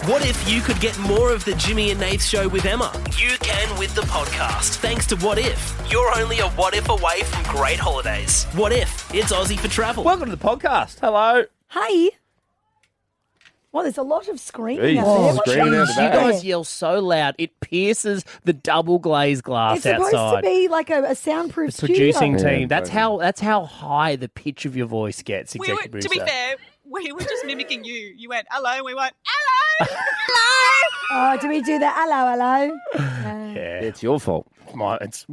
What if you could get more of the Jimmy and Nath Show with Emma? You can with the podcast, thanks to What If. You're only a what if away from great holidays. What if? It's Aussie for travel. Welcome to the podcast. Hello. Hey. Well, there's a lot of screaming Jeez. out there. Oh, What's screaming going out the on? back. You guys yell so loud, it pierces the double glazed glass It's supposed outside. to be like a soundproof The producing studio. team. That's how high the pitch of your voice gets. To Executive be producer. fair, we were just mimicking you. You went, hello, we went, hello, hello. Oh, do we do that? Hello. Yeah. It's your fault. That's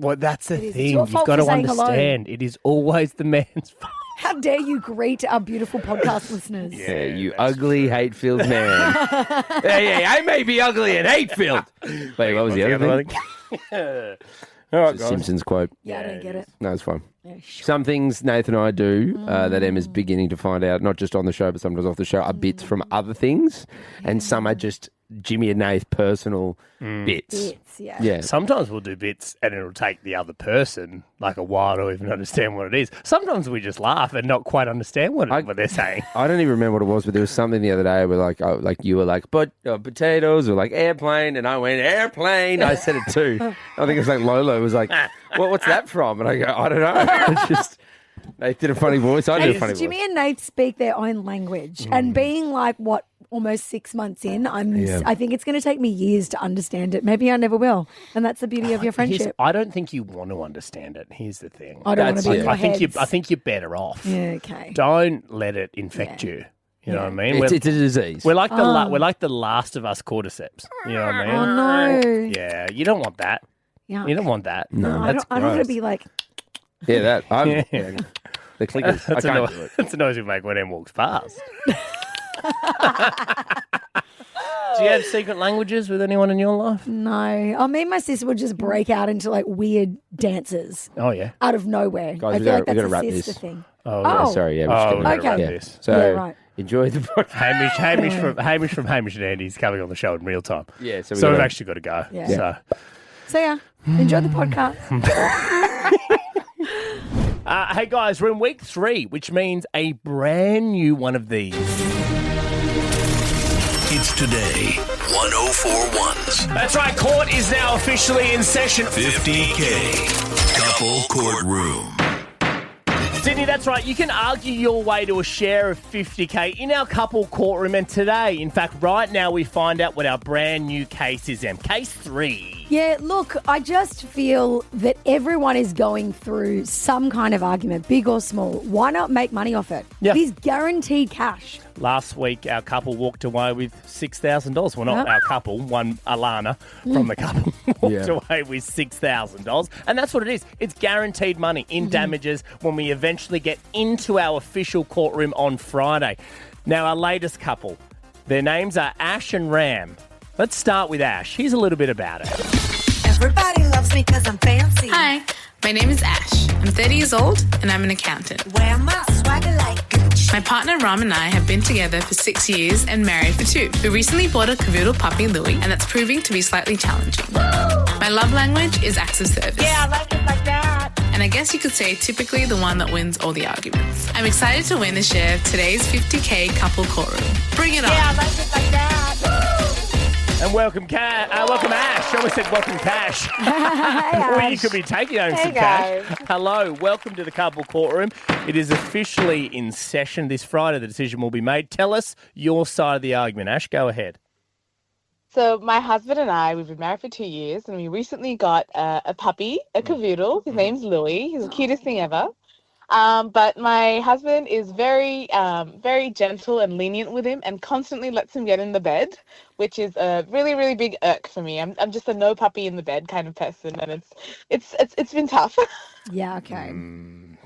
the It is. thing. It's your You've fault got for to saying hello. understand. It is always the man's fault. How dare you greet our beautiful podcast listeners? Yeah, you ugly, hate-filled man. yeah, I may be ugly and hate-filled. Wait, what was the other thing? All right, It's a guys. Simpsons quote. Yeah, I don't get it. No, it's fine. Yeah, sure. Some things Nathan and I do that Emma's beginning to find out, not just on the show, but sometimes off the show, are bits from other things. And some are just Jimmy and Nath personal bits. Bits, yeah. Yeah. Sometimes we'll do bits and it'll take the other person like a while to even understand what it is. Sometimes we just laugh and not quite understand what they're saying. I don't even remember what it was, but there was something the other day where like you were like, but potatoes, or like airplane, and I went, airplane. I said it too. I think it was like Lolo was like, what's that from? And I go, I don't know. It's just, they did a funny voice. I did a funny Jimmy voice. and Nath speak their own language. And being like, almost 6 months in, I think it's going to take me years to understand it. Maybe I never will. And that's the beauty of your friendship. I don't think you want to understand it. Here's the thing. I don't want to be in your I think heads. I think you're better off. Yeah, okay. Don't let it infect you. You know what I mean? It's a disease. We're like the Last of Us cordyceps. You know what I mean? Oh, no. Yeah, you don't want that. Yeah. You don't want that. No. I That's don't want to gross. be like, Yeah, that. Yeah. The clickers. I That's, can't do it. that's a noise we make when Em walks past. Do you have secret languages with anyone in your life? no. Oh, me and my sister would just break out into like weird dances Oh, yeah. out of nowhere. Guys, I we feel gotta- like we gotta that's wrap a sister this. thing. Oh, Sorry, yeah. We're just Oh, gonna we gotta wrap yeah. this. So Yeah, right. enjoy the podcast. Hamish from Hamish and Andy's coming on the show in real time. Yeah, so we've gotta- actually got to go. Yeah. So, So yeah, enjoy the podcast. hey guys, we're in week 3, which means a brand new one of these. It's today, 1041's That's right, court is now officially in session. 50K Couple Courtroom. Sydney, that's right. You can argue your way to a share of 50K in our couple courtroom. And today, in fact, right now, we find out what our brand new case is, Em. Case 3. Yeah, look, I just feel that everyone is going through some kind of argument, big or small. Why not make money off it? Yeah. It is guaranteed cash. Last week, our couple walked away with $6,000. Well, not Yep. our couple, one Alana from the couple walked Yeah. away with $6,000. And that's what it is. It's guaranteed money in damages when we eventually get into our official courtroom on Friday. Now, our latest couple, their names are Ash and Ram. Let's start with Ash. Here's a little bit about it. Everybody loves me because I'm fancy. Hi, my name is Ash. I'm 30 years old and I'm an accountant. Wear my swagger like Gucci. My partner Ram and I have been together for 6 years and married for 2. We recently bought a cavoodle puppy, Louie, and that's proving to be slightly challenging. My love language is acts of service. Yeah, I like it like that. And I guess you could say typically the one that wins all the arguments. I'm excited to win a share of today's 50K couple courtroom. Bring it on. Yeah, I like it like that. And welcome Ash. I almost said welcome Cash. Well, you could be taking home some cash. Hello, welcome to the couple courtroom. It is officially in session this Friday. The decision will be made. Tell us your side of the argument. Ash, go ahead. So my husband and I, we've been married for 2 years, and we recently got a puppy, a cavoodle. His name's Louie. He's the cutest thing ever. But my husband is very gentle and lenient with him, and constantly lets him get in the bed, which is a really, really big irk for me. I'm just a no puppy in the bed kind of person, and it's been tough. Yeah, okay.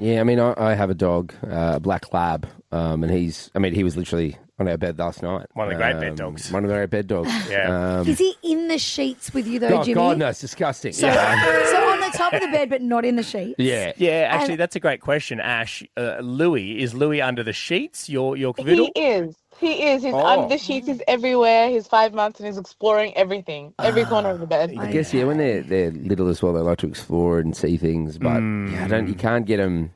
Yeah, I mean, I have a dog, a black lab, and he was literally on our bed last night. One of the great bed dogs. One of the great bed dogs. Yeah. Is he in the sheets with you though, Oh, Jimmy? God, no, it's disgusting. So, so on the top of the bed, but not in the sheets. Yeah. Yeah, actually, that's a great question, Ash. Is Louis under the sheets, your cavoodle? He is. He's under the sheets. He's everywhere. He's 5 months, and he's exploring everything, every corner of the bed. I guess, yeah, when they're little as well, they like to explore and see things, but you can't get them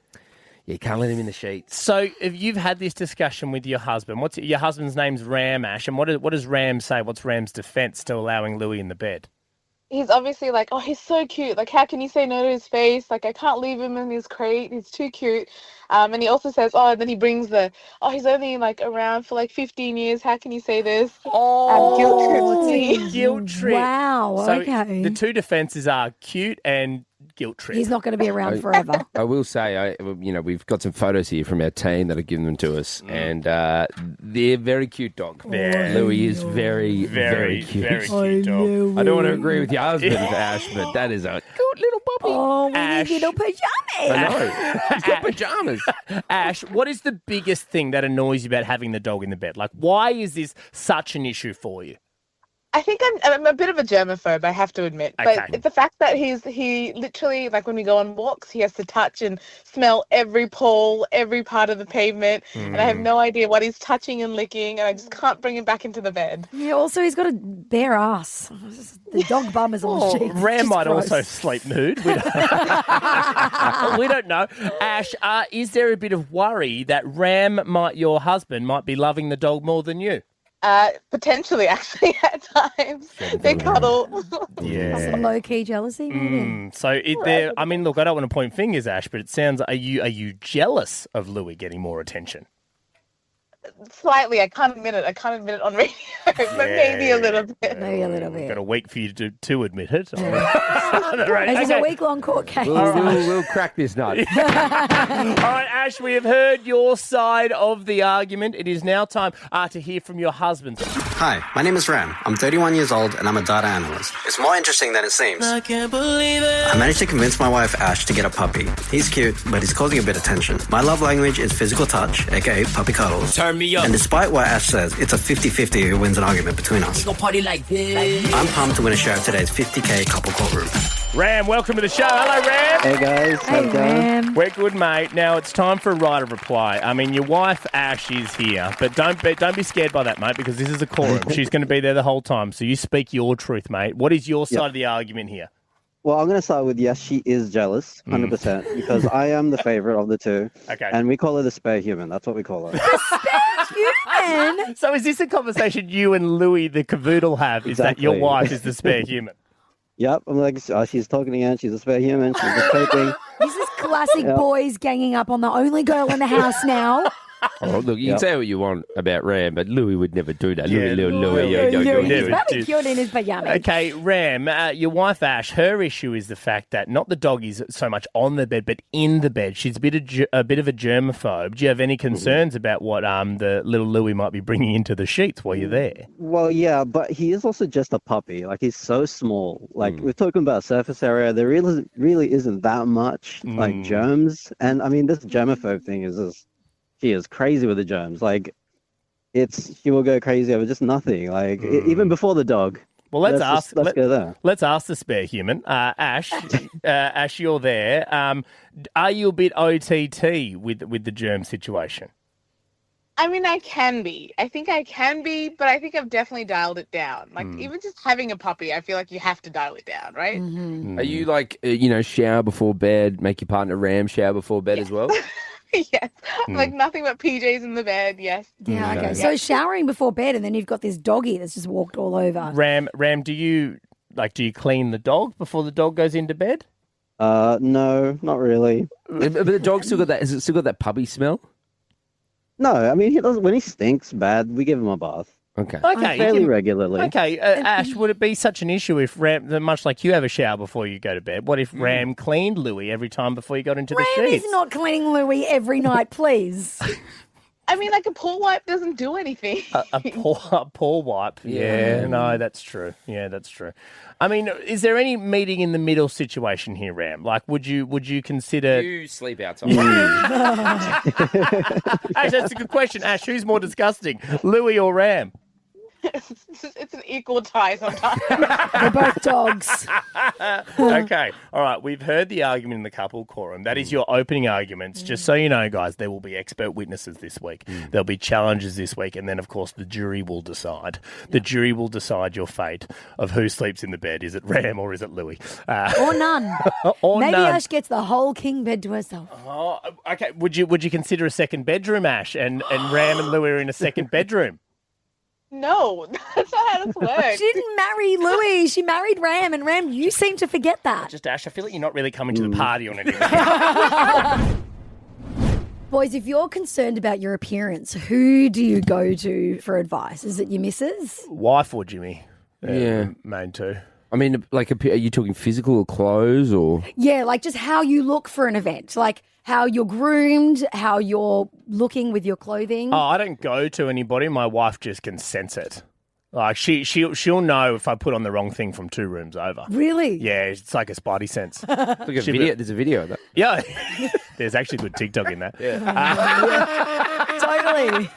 You can't let him in the sheets. So if you've had this discussion with your husband, your husband's name's Ram, Ash, and what does Ram say? What's Ram's defence to allowing Louis in the bed? He's obviously like, oh, he's so cute. Like, how can you say no to his face? Like, I can't leave him in his crate. He's too cute. And he also says, and then he brings he's only like around for like 15 years. How can you say this? Guilt trips me. Guilt trip. Wow, So okay. the two defences are cute and guilt trip. He's not going to be around forever. I will say, we've got some photos here from our team that have given them to us, and they're very cute dog. Louis is very, very cute. Very cute dog. I don't want to agree with your husband, Ash, but that is a good little puppy. Oh, we Ash. need little pajamas. I know. He's got pajamas. Ash, what is the biggest thing that annoys you about having the dog in the bed? Like, why is this such an issue for you? I think I'm a bit of a germaphobe, I have to admit. Okay. But it's the fact that he literally, like when we go on walks, he has to touch and smell every pole, every part of the pavement. And I have no idea what he's touching and licking, and I just can't bring him back into the bed. Yeah, also he's got a bare ass. The dog bum is on sheets. Ram Just might gross. also sleep nude. We don't know. Ash, is there a bit of worry that your husband might be loving the dog more than you? Potentially, actually, at times. They cuddle. Yeah. Some low-key jealousy, maybe. So look, I don't want to point fingers, Ash, but it sounds, are you jealous of Louis getting more attention? Slightly. I can't admit it on radio, but maybe a little bit. Maybe a little bit. Got a week for you to admit it. This is a week-long court case. We'll crack this nut. All right, Ash, we have heard your side of the argument. It is now time to hear from your husband. Hi, my name is Ram. I'm 31 years old and I'm a data analyst. It's more interesting than it seems. I can't believe it. I managed to convince my wife Ash to get a puppy. He's cute, but he's causing a bit of tension. My love language is physical touch, aka puppy cuddles. Turn me up. And despite what Ash says, it's a 50-50 who wins an argument between us. Go party like this. I'm pumped to win a share of today's 50k couple courtroom. Ram, welcome to the show. Hello, Ram. Hey guys, Hey, Ram. We're good, mate. Now it's time for a right of reply. I mean, your wife Ash is here, but don't be scared by that, mate, because this is a courtroom. She's going to be there the whole time. So you speak your truth, mate. What is your side of the argument here? Well, I'm going to start with yes, she is jealous, 100%, because I am the favorite of the two. Okay. And we call her the spare human. That's what we call her. Human. So is this a conversation you and Louis the cavoodle have? Is that your Exactly. wife is the spare human? Yep. I'm like, she's talking again. She's a spare human. She's just taking. This is classic boys ganging up on the only girl in the house now. Oh, look, you can say what you want about Ram, but Louis would never do that. Yeah, Louis. He's probably cute in his pajamas. Okay, Ram, your wife Ash, her issue is the fact that not the dog is so much on the bed, but in the bed. She's a bit of a germaphobe. Do you have any concerns about what the little Louis might be bringing into the sheets while you're there? Well, yeah, but he is also just a puppy. Like, he's so small. Like, we're talking about surface area. There really isn't that much, like, germs. And, I mean, this germaphobe thing is just... She is crazy with the germs. Like, she will go crazy over just nothing. Like, even before the dog. Well, let's go there. Let's ask the spare human, Ash. Ash, you're there. Are you a bit OTT with the germ situation? I mean, I can be. I think I can be, but I think I've definitely dialed it down. Like, even just having a puppy, I feel like you have to dial it down, right? Are you like, shower before bed, make your partner Ram shower before bed as well? Yes. Like, nothing but PJs in the bed, yes. Yeah, okay. So showering before bed, and then you've got this doggy that's just walked all over. Ram, do you clean the dog before the dog goes into bed? No, not really. But the dog's still got that. Has it still got that puppy smell? No, I mean, he doesn't. When he stinks bad, we give him a bath. Okay. Fairly regularly. Okay, Ash, would it be such an issue if Ram, much like you have a shower before you go to bed, what if Ram cleaned Louis every time before you got into the Ram sheets? is not cleaning Louis every night, please. I mean, like, a pool wipe doesn't do anything. A poor wipe. Yeah, no, that's true. Yeah, that's true. I mean, is there any meeting in the middle situation here, Ram? Like, would you consider... You sleep outside. Ash, that's a good question. Ash, who's more disgusting, Louis or Ram? it's an equal tie sometimes. They're both dogs. Okay. All right. We've heard the argument in the couple quorum. That is your opening arguments. Just so you know, guys, there will be expert witnesses this week. There'll be challenges this week. And then, of course, the jury will decide. The jury will decide your fate of who sleeps in the bed. Is it Ram or is it Louis? Or none. Or Maybe none. Ash gets the whole king bed to herself. Oh, okay. Would you consider a second bedroom, Ash? And Ram and Louis are in a second bedroom? No, that's not how this works. She didn't marry Louis. She married Ram. And Ram, you seem to forget that. Just, Ash, I feel like you're not really coming to the party on anything. Boys, if you're concerned about your appearance, who do you go to for advice? Is it your missus? Wife or Jimmy? Yeah. Main two. I mean, like, are you talking physical or clothes or? Yeah, like just how you look for an event. Like how you're groomed, how you're looking with your clothing. Oh, I don't go to anybody. My wife just can sense it. Like she'll know if I put on the wrong thing from 2 rooms over. Really? Yeah, it's like a spidey sense. Look at video. There's a video of that. Yeah, there's actually good TikTok in that. Totally.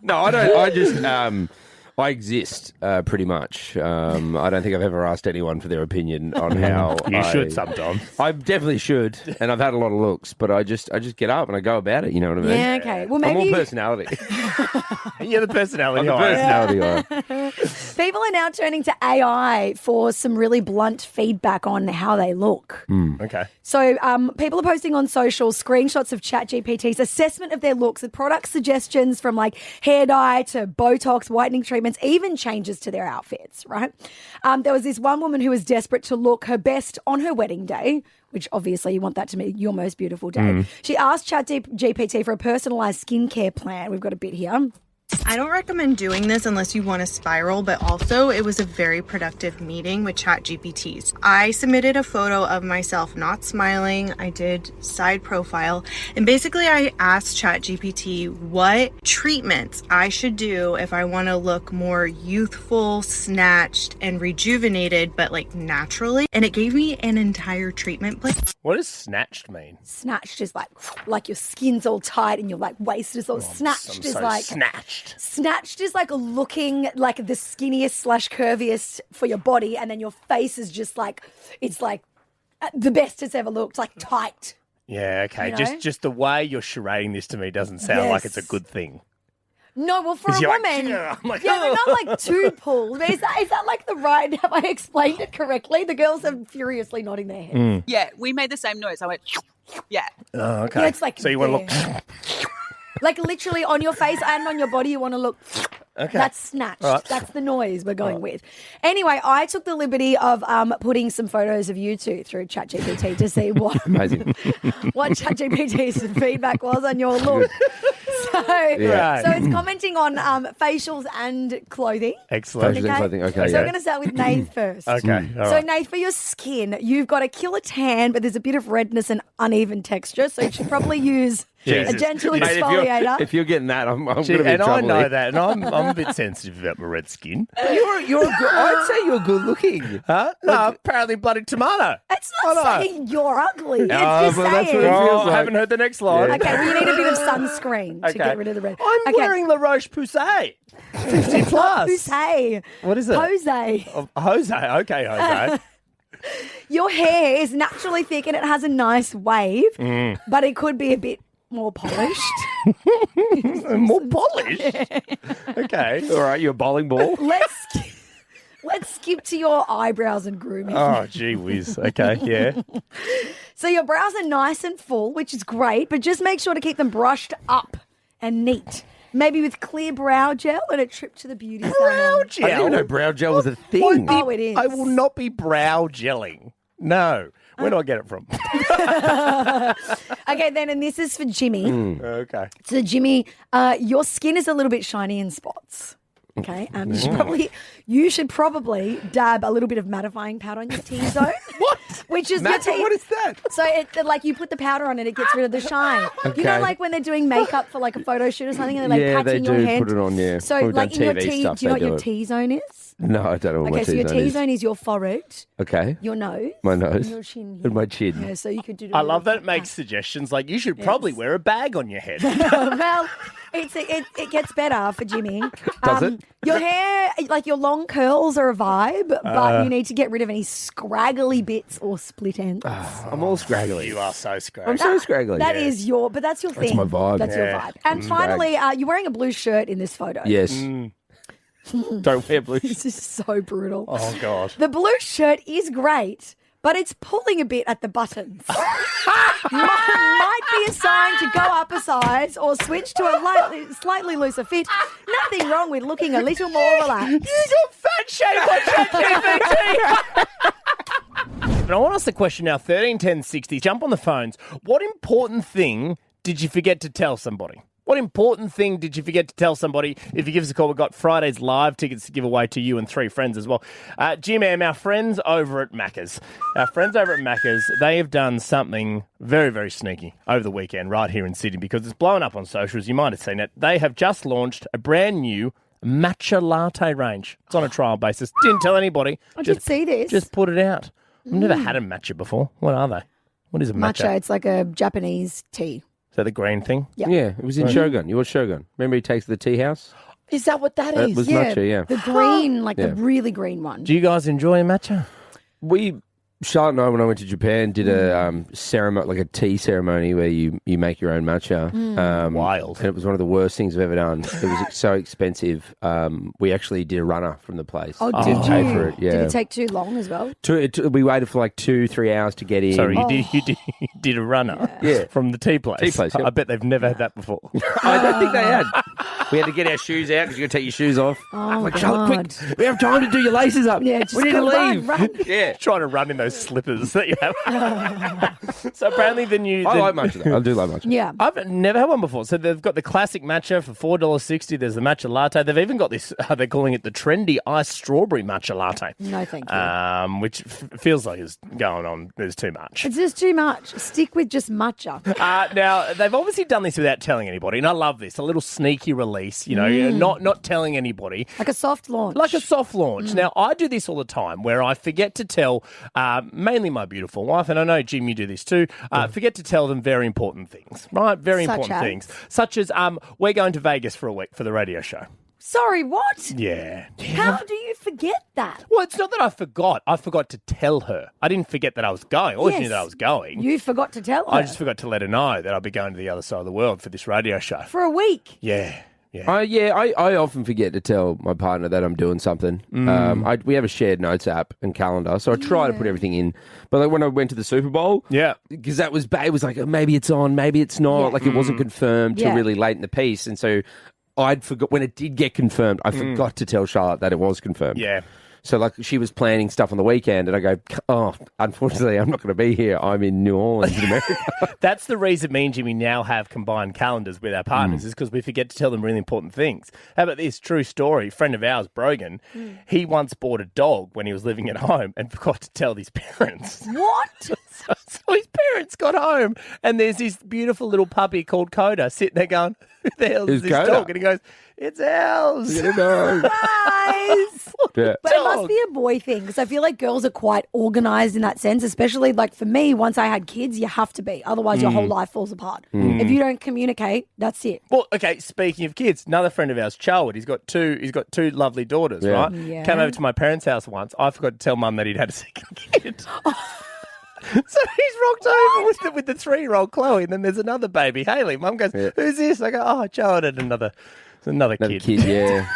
No, I don't. I just I exist pretty much. I don't think I've ever asked anyone for their opinion on how You should sometimes. I definitely should, and I've had a lot of looks, but I just get up and I go about it. You know what I mean? Yeah, okay. Well, I'm maybe all personality. You're the personality. I'm the personality. people are now turning to AI for some really blunt feedback on how they look. Okay. So people are posting on social screenshots of ChatGPT's assessment of their looks with product suggestions from like hair dye to Botox, whitening treatments, even changes to their outfits, right? There was this one woman who was desperate to look her best on her wedding day, which obviously you want that to be your most beautiful day. She asked ChatGPT for a personalised skincare plan. We've got a bit here. I don't recommend doing this unless you want to spiral, but also it was a very productive meeting with ChatGPT. I submitted a photo of myself not smiling. I did side profile, and basically I asked ChatGPT what treatments I should do if I want to look more youthful, snatched, and rejuvenated, but like naturally. And it gave me an entire treatment plan. What does snatched mean? Snatched is like your skin's all tight and your like waist is all snatched is like snatched. Snatched is like looking like the skinniest / curviest for your body, and then your face is just like it's like the best it's ever looked, like tight. Yeah, okay. You know? Just the way you're charading this to me doesn't sound like it's a good thing. No, well, for a You're like, woman, "Yeah." I'm like, yeah, but not like too pulled. Is that like the right? Have I explained it correctly? The girls are furiously nodding their heads. Yeah, we made the same noise. I went, yeah. Oh, okay. Yeah, it's like so you want to look. like literally on your face and on your body, you want to look. Okay. That's snatched. Right. That's the noise we're going with. Anyway, I took the liberty of putting some photos of you two through ChatGPT to see what Amazing. what ChatGPT's feedback was on your look. So it's commenting on facials and clothing. Excellent. Facials and clothing. Okay, So we're going to start with Nath first. Okay. all So, right. Nath, for your skin, you've got a killer tan, but there's a bit of redness and uneven texture, so you should probably use a Jesus. gentle Mate, exfoliator. If you're getting that, I'm going to Gee, be in and I trouble know here. that, and I'm a bit sensitive about my red skin. You're good. I'd say you're good looking. Huh? No, apparently bloody tomato. It's not I know. saying you're ugly. It's Oh, just but that's saying. what it feels I like. haven't heard the next line. Okay, well, you need a bit of sunscreen to get rid of the red. I'm okay. wearing La Roche-Posay. 50 plus. Jose. What is it? Jose. Oh, Jose. Okay, Jose. Your hair is naturally thick and it has a nice wave, Mm. but it could be a bit more polished. More polished. Okay. All right, you're a bowling ball. Let's skip to your eyebrows and grooming. Oh, gee whiz. Okay, yeah. So your brows are nice and full, which is great, but just make sure to keep them brushed up and neat. Maybe with clear brow gel and a trip to the beauty salon. Brow I didn't even know gel. brow gel was a thing. Won't be- Oh, it is. I will not be brow gelling. No. Where do I get it from? Okay, then, and this is for Jimmy. Okay. So, Jimmy, your skin is a little bit shiny in spots. Okay, you should probably dab a little bit of mattifying powder on your T-zone. What? Which is Matt, your T. what is that? So, like you put the powder on it, it gets rid of the shine. You know, Okay. like when they're doing makeup for like a photo shoot or something, and they're like Yeah, they patching your do hand. put it on, yeah. So, When we've like done in your TV T, stuff, do you know they what your do it. T-zone is? No, I don't know what my Okay, so your T-zone is. T-zone is your forehead, Okay. your nose, My nose. and your chin. And my chin. Yeah, so you could do. I love that it makes suggestions like you should probably wear a bag on your head. Well, it gets better for Jimmy. Does it? Your hair, like your long curls, are a vibe, but you need to get rid of any scraggly bits or split ends. I'm all scraggly. You are so scraggly. I'm so scraggly. That is your, but that's your thing. my vibe. That's your Yeah. vibe. And finally, you're wearing a blue shirt in this photo. Yes. Don't wear blue. This is so brutal. Oh, God. The blue shirt is great, but it's pulling a bit at the buttons. Might be a sign to go up a size or switch to a slightly looser fit. Nothing wrong with looking a little more relaxed. You got fat shape on ChatGPT. And I want to ask the question now, 13 10 60. Jump on the phones. What important thing did you forget to tell somebody? What important thing did you forget to tell somebody? If you give us a call, we've got Friday's live tickets to give away to you and 3 friends as well. G-Man, our friends over at Macca's. They have done something very, very sneaky over the weekend right here in Sydney because it's blown up on socials. You might have seen it. They have just launched a brand new Matcha latte range. It's on a trial basis. Didn't tell anybody. I did see this. Just put it out. I've never had a matcha before. What are they? What is a matcha? Matcha, it's like a Japanese tea. Is that the green thing? Yeah. Yeah, it was in Shogun. You watched Shogun. Remember he takes the tea house? Is that what that That is? was matcha, yeah. The green, like Yeah. the really green one. Do you guys enjoy a matcha? Charlotte and I, when I went to Japan, did a ceremony, like a tea ceremony where you make your own matcha. Wild. And it was one of the worst things I've ever done. It was so expensive. We actually did a runner from the place. Oh, We did you? paid for it, yeah. Did it take too long as well? We waited for like 2-3 hours to get in. Sorry, you did a runner from the tea place. Tea place, yep. I bet they've never had that before. I don't think they had. We had to get our shoes out because you got to take your shoes off. Oh, like, God. Charlotte, quick, we have time to do your laces up. Yeah, just we need to run, leave. run. Yeah. Trying to run in those slippers that you have. So apparently the new... I like matcha, though. I do like matcha. Yeah. I've never had one before. So they've got the classic matcha for $4.60. There's the matcha latte. They've even got this, they're calling it the trendy iced strawberry matcha latte. No, thank you. Which feels like it's going on. There's too much. It's just too much. Stick with just matcha. Now, they've obviously done this without telling anybody, and I love this. A little sneaky release, you know, not telling anybody. Like a soft launch. Like a soft launch. Now, I do this all the time where I forget to tell mainly my beautiful wife, and I know, Jim, you do this too, forget to tell them very important things, right? Very Such important as? things. Such as we're going to Vegas for a week for the radio show. Sorry, what? Yeah. How do you forget that? Well, it's not that I forgot. I forgot to tell her. I didn't forget that I was going. I always knew that I was going. You forgot to tell her. I just forgot to let her know that I'll be going to the other side of the world for this radio show. For a week. Yeah. I often forget to tell my partner that I'm doing something. We have a shared notes app and calendar, so I try to put everything in. But like when I went to the Super Bowl, because that was bad. It was like, maybe it's on, maybe it's not. Yeah. Like it wasn't confirmed till Yeah. really late in the piece, and so I'd forgot when it did get confirmed. I forgot to tell Charlotte that it was confirmed. Yeah. So like she was planning stuff on the weekend, and I go, oh, unfortunately, I'm not going to be here. I'm in New Orleans, in America. That's the reason me and Jimmy now have combined calendars with our partners, is because we forget to tell them really important things. How about this true story? A friend of ours, Brogan, he once bought a dog when he was living at home and forgot to tell his parents. What? So his parents got home, and there's this beautiful little puppy called Coda sitting there going, who the hell is Who's this Coda? dog? And he goes, it's ours. Guys. Yeah. But it must be a boy thing because I feel like girls are quite organised in that sense, especially like for me, once I had kids, you have to be. Otherwise, your whole life falls apart. If you don't communicate, that's it. Well, okay, speaking of kids, another friend of ours, Charwood, he's got two lovely daughters, right? Yeah. Came over to my parents' house once. I forgot to tell Mum that he'd had a second kid. So he's rocked over with the 3-year-old Chloe, and then there's another baby, Haley. Mum goes, who's this? I go, oh, Charwood had another kid. Yeah.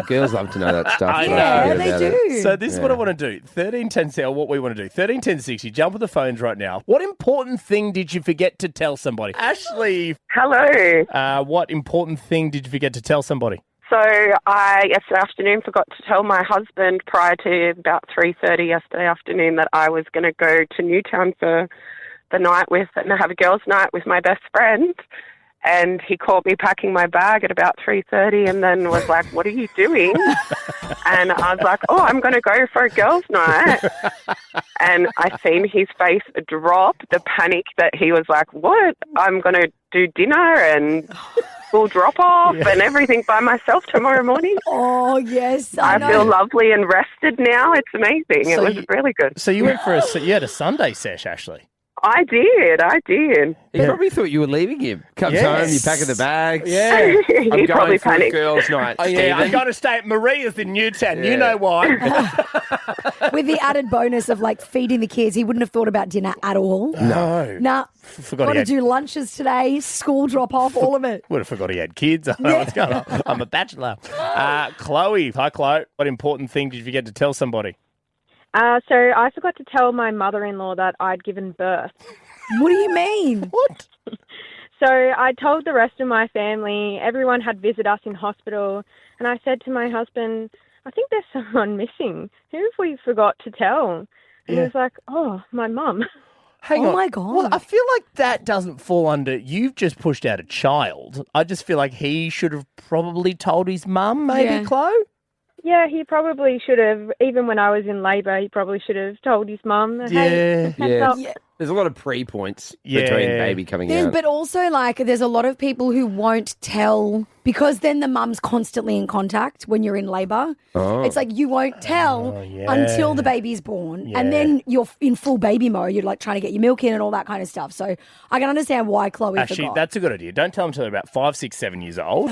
Girls love to know that stuff. I so know. Yeah, forget they about do. it. So this is what I want to do. 1310, what we want to do. 131060, jump on the phones right now. What important thing did you forget to tell somebody? Ashley. Hello. What important thing did you forget to tell somebody? So I, yesterday afternoon, forgot to tell my husband prior to about 3:30 yesterday afternoon that I was going to go to Newtown for the night and have a girls' night with my best friend. And he caught me packing my bag at about 3:30 and then was like, what are you doing? And I was like, oh, I'm going to go for a girls' night. And I seen his face drop, the panic that he was like, what? I'm going to do dinner and school drop-off and everything by myself tomorrow morning. Oh, yes. I know. feel lovely and rested now. It's amazing. It was really good. So you went you had a Sunday sesh, Ashley. I did. He probably thought you were leaving him. Comes home, you're packing the bags. Yeah. I'm He going probably for a panicked. girls' night. Oh, yeah, I've Stephen. got to stay at Maria's in Newtown. You Yeah. know why. With the added bonus of like feeding the kids, he wouldn't have thought about dinner at all. No. Nah. Forgot Got he to had, do lunches today, school drop off, all of it. would have forgot he had kids. I don't know what's going on. I'm a bachelor. Chloe. Hi, Chloe. What important thing did you forget to tell somebody? So I forgot to tell my mother-in-law that I'd given birth. What do you mean? What? So I told the rest of my family, everyone had visited us in hospital, and I said to my husband, I think there's someone missing. Who have we forgot to tell? And he was like, oh, my mum. Hang Oh on. my God. Well, I feel like that doesn't fall under. You've just pushed out a child. I just feel like he should have probably told his mum, maybe, Yeah. Chloe? Yeah, he probably should have. Even when I was in labour, he probably should have told his mum. Hey, Yeah. heads up. Yeah. There's a lot of pre-points Yeah. between baby coming There's, out. but also, like, there's a lot of people who won't tell because then the mum's constantly in contact when you're in labour. Oh. It's like you won't tell yeah. until the baby's born. Yeah. And then you're in full baby mode. You're like trying to get your milk in and all that kind of stuff. So I can understand why Chloe Actually, forgot. that's a good idea. Don't tell them until they're about 5, 6, 7 years old.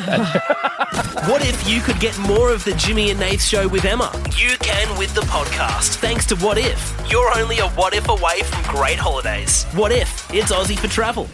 What if you could get more of the Jimmy and Nath Show with Emma? You can with the podcast. Thanks to What If. You're only a what if away from great holidays. What if it's Aussie for travel?